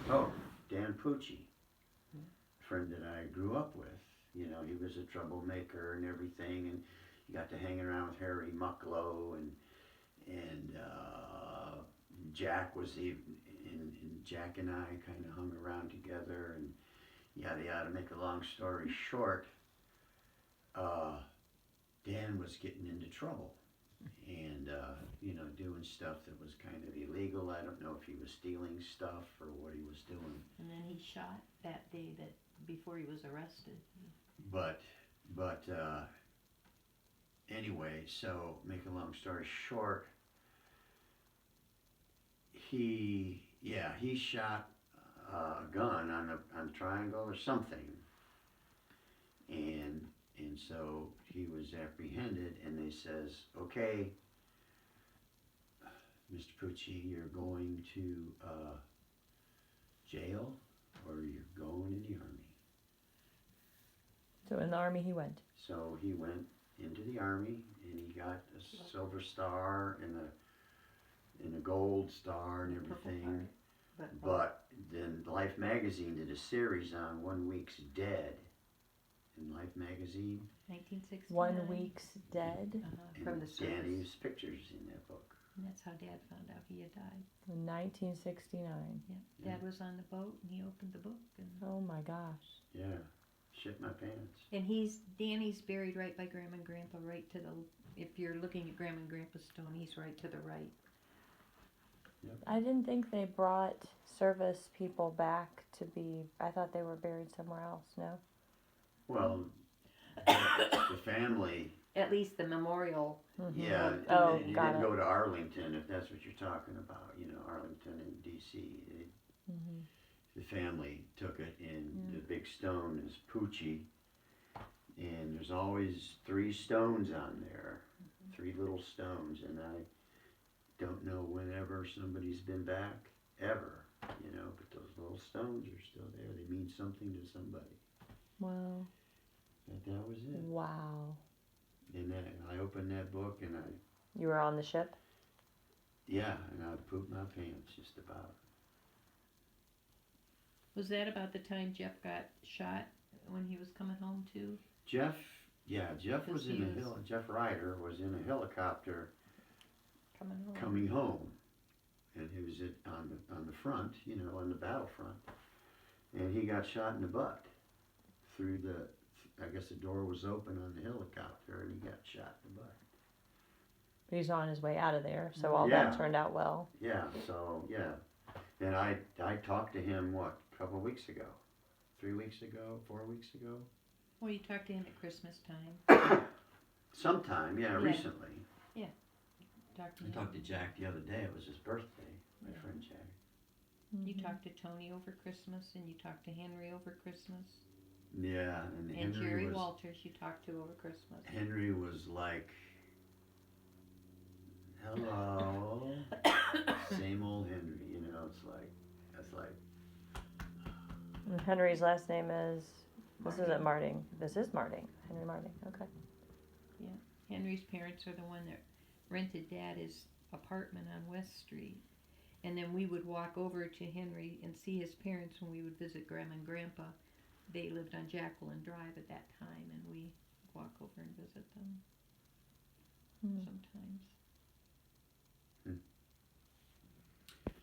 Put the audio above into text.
Oh, Dan Pucci, friend that I grew up with. You know, he was a troublemaker and everything, and you got to hang around with Harry Mucklow and Jack was and Jack and I kind of hung around together, and yada yada. Make a long story short, uh, Dan was getting into trouble and you know, doing stuff that was kind of illegal. I don't know if he was stealing stuff or what he was doing. And then he shot that day that before he was arrested. But anyway, so make a long story short, he shot a gun on a triangle or something, and so he was apprehended, and they says, okay, Mr. Pucci, you're going to jail or you're going in the army. So in the army he went. So he went into the army and he got a silver star and a gold star and everything. But then Life magazine did a series on 1 Week's Dead in Life magazine. 1969. 1 Week's Dead. From the service. Danny's pictures in that book. And that's how Dad found out he had died. In 1969. Yeah. Dad was on the boat and he opened the book. And Oh my gosh. Yeah, shit my pants. And Danny's buried right by Grandma and Grandpa, right to the, if you're looking at Grandma and Grandpa's stone, he's right to the right. Yep. I didn't think they brought service people back to be, I thought they were buried somewhere else, no? Well, the family, At least the memorial. Mm-hmm. yeah, Oh, they got didn't it. go to Arlington, if that's what you're talking about, you know, Arlington and D.C. Mm-hmm. The family took it, and the big stone is Pucci, and there's always 3 stones on there, 3 little stones, and I don't know whenever somebody's been back, ever, you know, but those little stones are still there. They mean something to somebody. Wow. But that was it. Wow. And then I opened that book, and You were on the ship? and I pooped my pants just about. Was that about the time Jeff got shot when he was coming home too? Jeff was Because in he a was- Jeff Ryder was in a helicopter Coming home. coming home, and he was on the front, you know, on the battlefront, and he got shot in the butt through I guess the door was open on the helicopter, and he got shot in the butt. But he's on his way out of there, so all Yeah. that turned out well. Yeah, so yeah, and I talked to him a couple of weeks ago, 3 weeks ago, 4 weeks ago, Well, you talked to him at Christmas time. sometime, recently. Talked to I him. talked to Jack the other day. It was his birthday, my friend Jack. You Mhm. talked to Tony over Christmas, and you talked to Henry over Christmas, Yeah, and and Henry Jerry was Walters you talked to over Christmas. Henry was like, hello, same old Henry. You know, that's like. And Henry's last name is, this isn't Marting. This is Marting. Henry Marting, okay. Henry's parents are the one that rented Dad his apartment on West Street. And then we would walk over to Henry and see his parents when we would visit Grandma and Grandpa. They lived on Jacqueline Drive at that time, and we walk over and visit them sometimes.